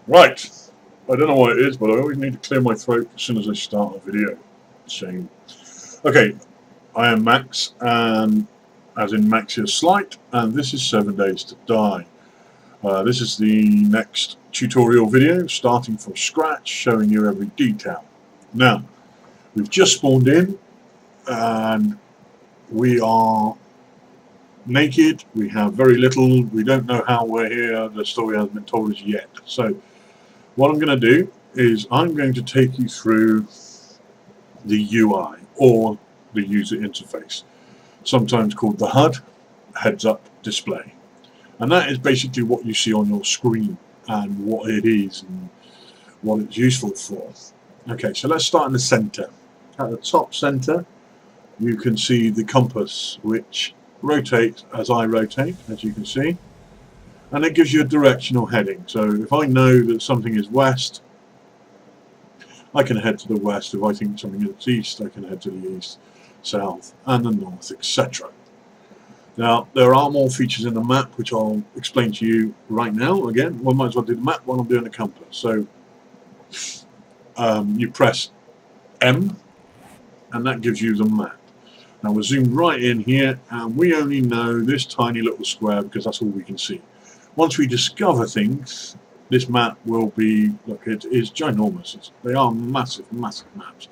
Right, I don't know what it is, but I always need to clear my throat as soon as I start a video. Shame. Okay, I am Max, and as in Maxia Slight, and this is 7 Days to Die. This is the next tutorial video, starting from scratch, showing you every detail. Now, we've just spawned in, and we are naked, we have very little, we don't know how we're here, the story hasn't been told us yet. So, what I'm going to do is I'm going to take you through the UI, or the user interface, sometimes called the HUD, heads-up display. And that is basically what you see on your screen and what it is and what it's useful for. Okay, so let's start in the center. At the top center, you can see the compass, which rotates as I rotate, as you can see. And it gives you a directional heading. So if I know that something is west, I can head to the west. If I think something is east, I can head to the east, south, and the north, etc. Now, there are more features in the map, which I'll explain to you right now. Again, one might as well do the map while I'm doing the compass. So, you press M, and that gives you the map. Now, we'll zoom right in here, and we only know this tiny little square because that's all we can see. Once we discover things, this map will be, look, it is ginormous. They are massive, massive maps.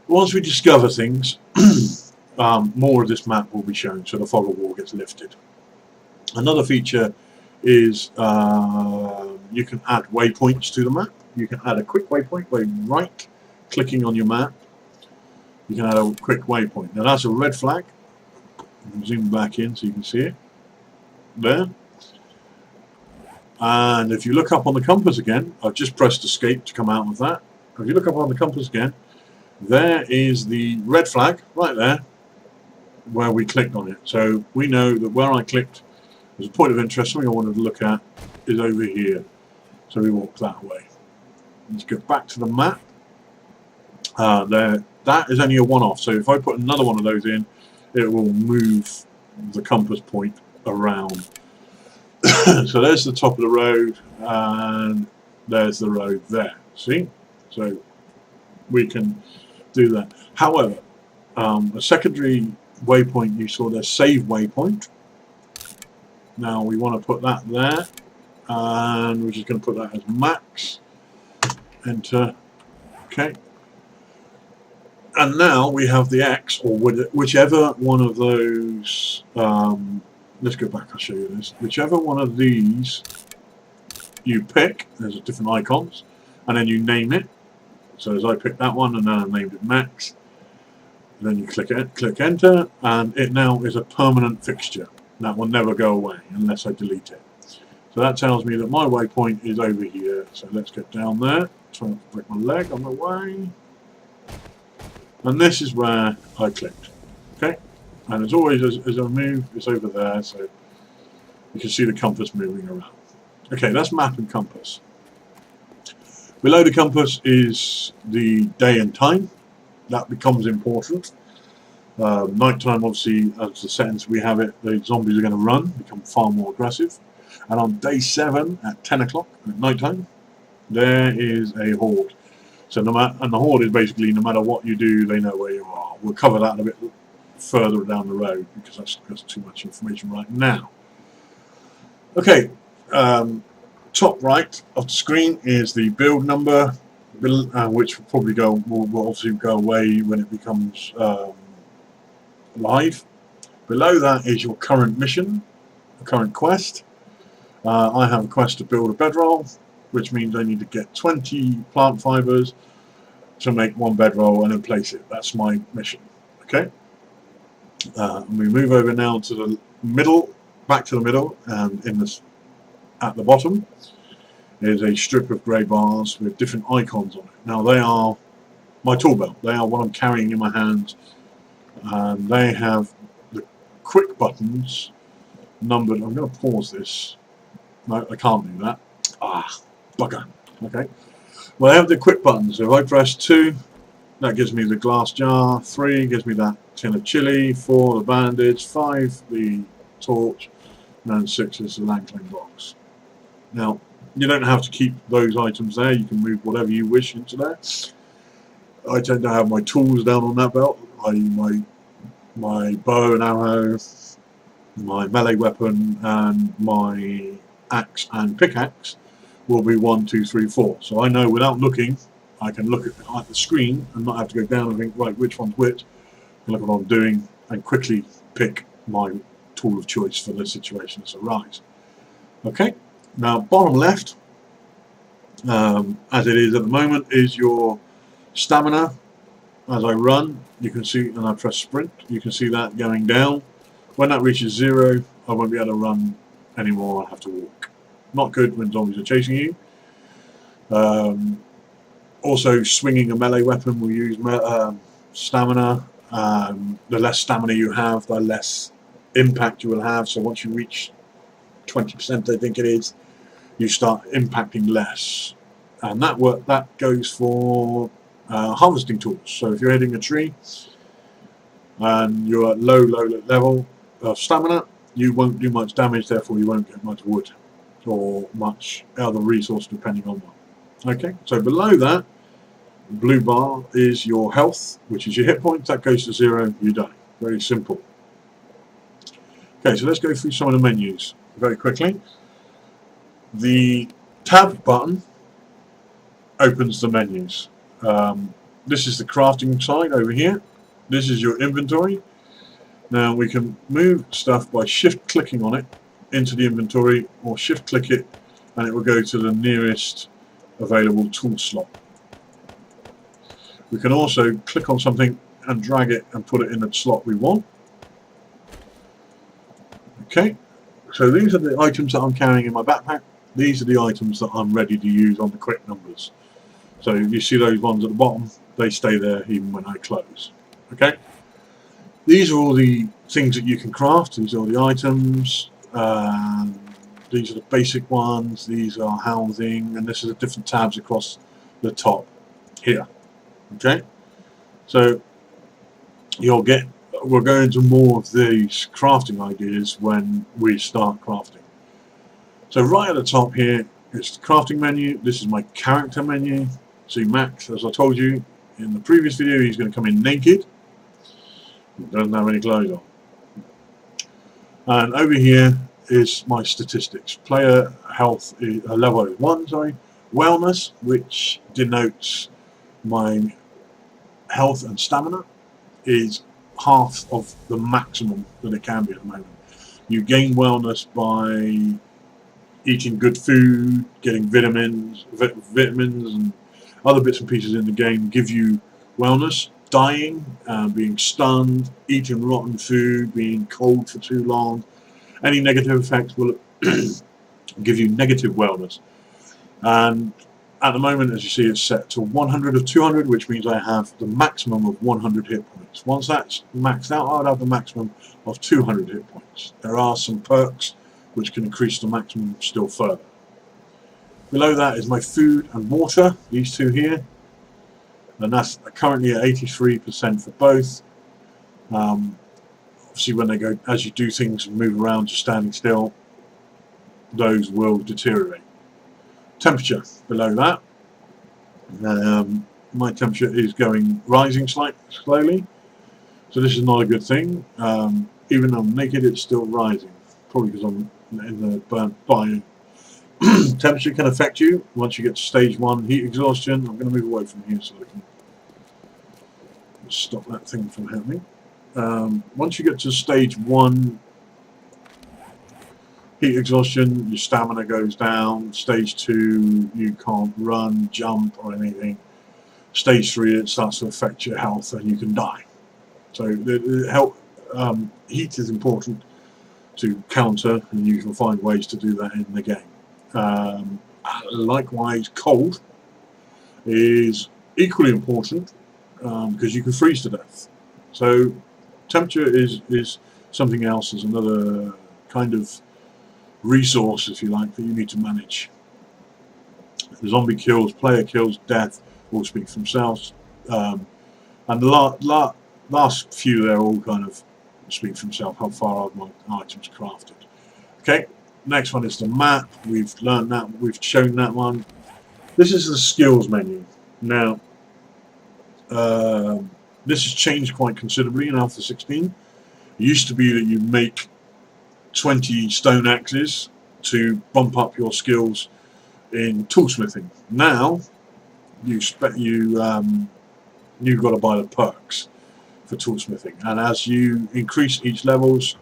Once we discover things, more of this map will be shown, so the fog of war gets lifted. Another feature is you can add waypoints to the map. You can add a quick waypoint by right-clicking on your map. You can add a quick waypoint. Now that's a red flag. Zoom back in so you can see it. There. And if you look up on the compass again, I've just pressed escape to come out of that. If you look up on the compass again, there is the red flag right there where we clicked on it. So we know that where I clicked was a point of interest. Something I wanted to look at is over here. So we walk that way. Let's go back to the map. There, that is only a one-off. So if I put another one of those in, it will move the compass point around. So there's the top of the road, and there's the road there. See? So we can do that. However, a secondary waypoint you saw there, save waypoint. Now we want to put that there, and we're just going to put that as max. Enter. Okay. And now we have the X, or whichever one of those. Let's go back, I'll show you this. Whichever one of these you pick, there's different icons, and then you name it. So as I picked that one, and then I named it Max. And then you click enter, and it now is a permanent fixture. That will never go away unless I delete it. So that tells me that my waypoint is over here. So let's get down there. Try not to break my leg on the way. And this is where I clicked. Okay? And as always, as I move, it's over there, so you can see the compass moving around. Okay, that's map and compass. Below the compass is the day and time. That becomes important. Nighttime, obviously, as the settings we have it, the zombies are going to run, become far more aggressive. And on day 7 at 10 o'clock at nighttime, there is a horde. So and the horde is basically no matter what you do, they know where you are. We'll cover that a bit further down the road because that's too much information right now. Okay, top right of the screen is the build number, which will probably will obviously go away when it becomes live. Below that is your current mission, the current quest. I have a quest to build a bedroll, which means I need to get 20 plant fibers to make one bedroll and then place it. That's my mission. Okay. And we move over now to the middle, back to the middle, and at the bottom is a strip of grey bars with different icons on it. Now they are my tool belt. They are what I'm carrying in my hands, and they have the quick buttons numbered. I'm going to pause this. No, I can't do that. Ah, bugger. Okay. Well, I have the quick buttons. So if I press 2, that gives me the glass jar. 3 gives me that tin of chili. 4 the bandage. 5 the torch. And 6 is the Langling box. Now, You don't have to keep those items there. You can move whatever you wish into there. I tend to have my tools down on that belt, i.e. my bow and arrow, my melee weapon, and my axe and pickaxe will be 1, 2, 3, 4. So I know without looking, I can look at the screen and not have to go down and think, right, which one's which. I can look at what I'm doing and quickly pick my tool of choice for the situation as arise. Okay, now bottom left, as it is at the moment, is your stamina. As I run, you can see, and I press sprint, you can see that going down. When that reaches 0, I won't be able to run anymore. I have to walk. Not good when zombies are chasing you. Also, swinging a melee weapon will use stamina. The less stamina you have, the less impact you will have. So once you reach 20%, I think it is, you start impacting less. And that goes for harvesting tools. So if you're hitting a tree and you're at low level of stamina, you won't do much damage, therefore you won't get much wood or much other resource depending on what. Okay, so below that blue bar is your health, which is your hit points. That goes to 0, you die. Very simple. Okay, so let's go through some of the menus very quickly. The tab button opens the menus. This is the crafting side over here. This is your inventory. Now we can move stuff by shift clicking on it into the inventory, or shift click it and it will go to the nearest available tool slot. We can also click on something and drag it and put it in the slot we want. Okay, so these are the items that I'm carrying in my backpack. These are the items that I'm ready to use on the quick numbers. So you see those ones at the bottom, they stay there even when I close. Okay, these are all the things that you can craft. These are all the items. These are the basic ones. These are housing, and this is the different tabs across the top here. Okay, so we'll go into more of these crafting ideas when we start crafting. So right at the top here is the crafting menu. This is my character menu. See, Max, as I told you in the previous video, he's going to come in naked. He doesn't have any clothes on. And over here is my statistics. Player health is level 1, sorry. Wellness, which denotes my health and stamina, is half of the maximum that it can be at the moment. You gain wellness by eating good food, getting vitamins and other bits and pieces in the game give you wellness. Dying, being stunned, eating rotten food, being cold for too long, any negative effects will give you negative wellness. And at the moment, as you see, it's set to 100 of 200, which means I have the maximum of 100 hit points. Once that's maxed out, I'd have the maximum of 200 hit points. There are some perks which can increase the maximum still further. Below that is my food and water, these two here, and that's currently at 83% for both. Obviously when they go, as you do things and move around just standing still, those will deteriorate. Temperature below that, my temperature is rising slowly, so this is not a good thing. Even though I'm naked, it's still rising, probably because I'm in the burnt biome. Temperature can affect you once you get to stage 1 heat exhaustion. I'm going to move away from here so I can stop that thing from happening. Once you get to stage 1 heat exhaustion, your stamina goes down. Stage 2, you can't run, jump or anything. Stage 3, it starts to affect your health and you can die. So heat is important to counter, and you can find ways to do that in the game. Likewise, cold is equally important because you can freeze to death. So temperature is something else, is another kind of resource, if you like, that you need to manage. The zombie kills, player kills, death all speak for themselves, and the last few there all kind of speak for themselves, how far are my items crafted. Okay, Next one is the map. We've learned that. We've shown that one. This is the skills menu. Now, this has changed quite considerably in Alpha 16. It used to be that you make 20 stone axes to bump up your skills in toolsmithing. Now, you've got to buy the perks for toolsmithing, and as you increase each levels,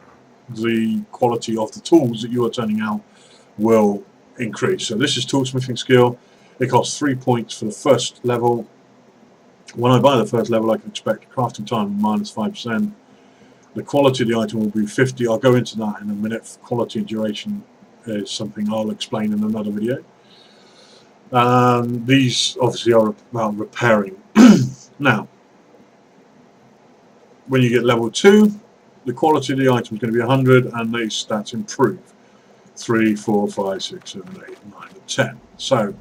the quality of the tools that you are turning out will increase. So this is toolsmithing skill. It costs 3 points for the first level. When I buy the first level, I can expect crafting time -5%. The quality of the item will be 50. I'll go into that in a minute. Quality and duration is something I'll explain in another video. These obviously are about repairing. Now, when you get level 2, the quality of the item is going to be 100, and these stats improve. 3, 4, 5, 6, 7, 8, 9, and 10. So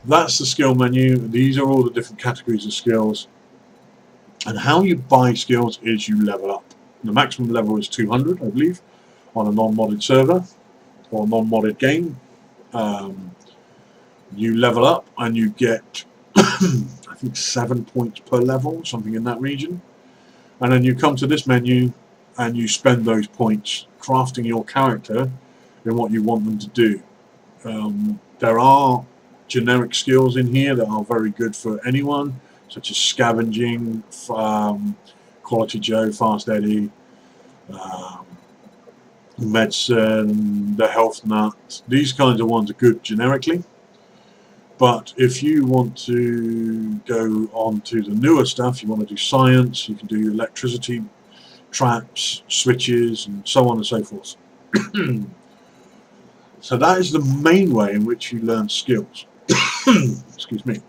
that's the skill menu. These are all the different categories of skills. And how you buy skills is you level up. The maximum level is 200, I believe, on a non-modded server or non-modded game. You level up and you get, I think, 7 points per level, something in that region. And then you come to this menu and you spend those points crafting your character in what you want them to do. There are generic skills in here that are very good for anyone, such as scavenging, Quality Joe, Fast Eddie, medicine, the health nut. These kinds of ones are good generically. But if you want to go on to the newer stuff, you want to do science, you can do electricity, traps, switches, and so on and so forth. So that is the main way in which you learn skills. Excuse me.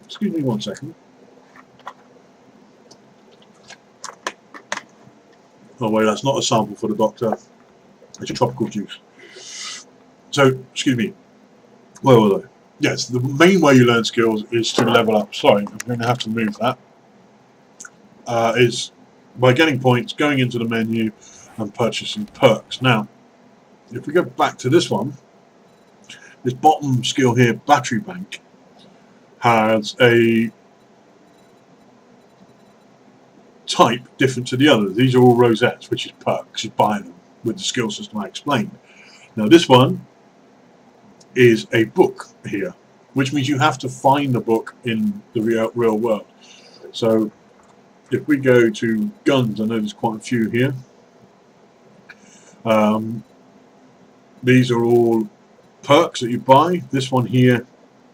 Excuse me 1 second. Oh wait, that's not a sample for the doctor. It's a tropical juice. So, excuse me. Where was I? Yes, the main way you learn skills is to level up. Sorry, I'm going to have to move that. Is by getting points, going into the menu, and purchasing perks. Now, if we go back to this one, this bottom skill here, battery bank, has a type different to the others. These are all rosettes, which is perks. You buy them with the skill system I explained. Now, this one is a book here, which means you have to find the book in the real world. So if we go to guns, I know there's quite a few here. These are all perks that you buy. This one here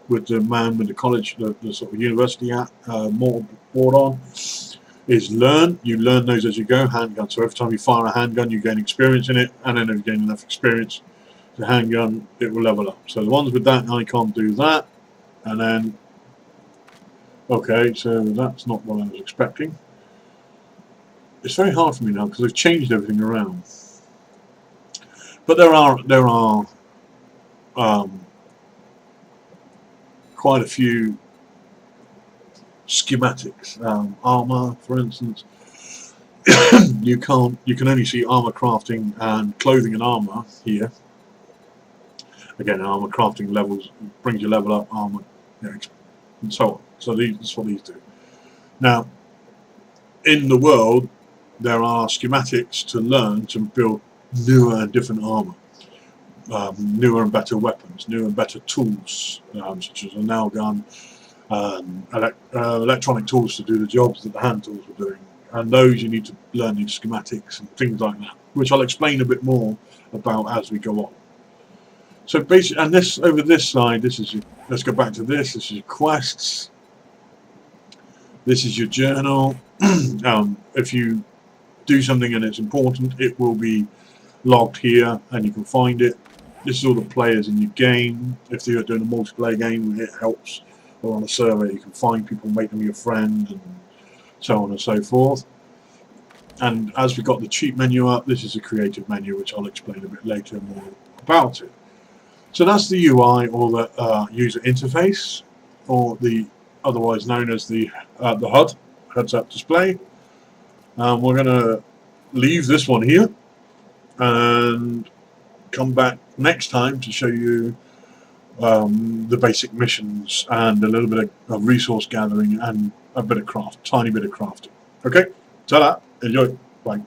with the man with the college, the sort of university mortar board on, is learn. You learn those as you go. Handgun. So every time you fire a handgun, you gain experience in it, and then if you gain enough experience, the handgun, it will level up. So the ones with that icon do that, and then okay, so that's not what I was expecting. It's very hard for me now because they've changed everything around. But there are quite a few schematics. Armor, for instance. you can only see armor crafting and clothing and armor here. Again, armor crafting levels brings your level up, armor, and so on. So that's what these do. Now, in the world, there are schematics to learn to build newer and different armor, newer and better weapons, newer and better tools, such as a nail gun, electronic tools to do the jobs that the hand tools were doing. And those you need to learn these schematics and things like that, which I'll explain a bit more about as we go on. So basically, and this over this side, this is your, let's go back to this. This is your quests. This is your journal. If you do something and it's important, it will be logged here, and you can find it. This is all the players in your game. If you're doing a multiplayer game, it helps. Or on a server, you can find people, make them your friend, and so on and so forth. And as we got the cheat menu up, this is a creative menu, which I'll explain a bit later more about it. So that's the UI, or the user interface, or the otherwise known as the HUD, heads-up display. We're going to leave this one here, and come back next time to show you the basic missions and a little bit of resource gathering and a bit of craft, tiny bit of crafting. Okay, ta-da, enjoy, bye.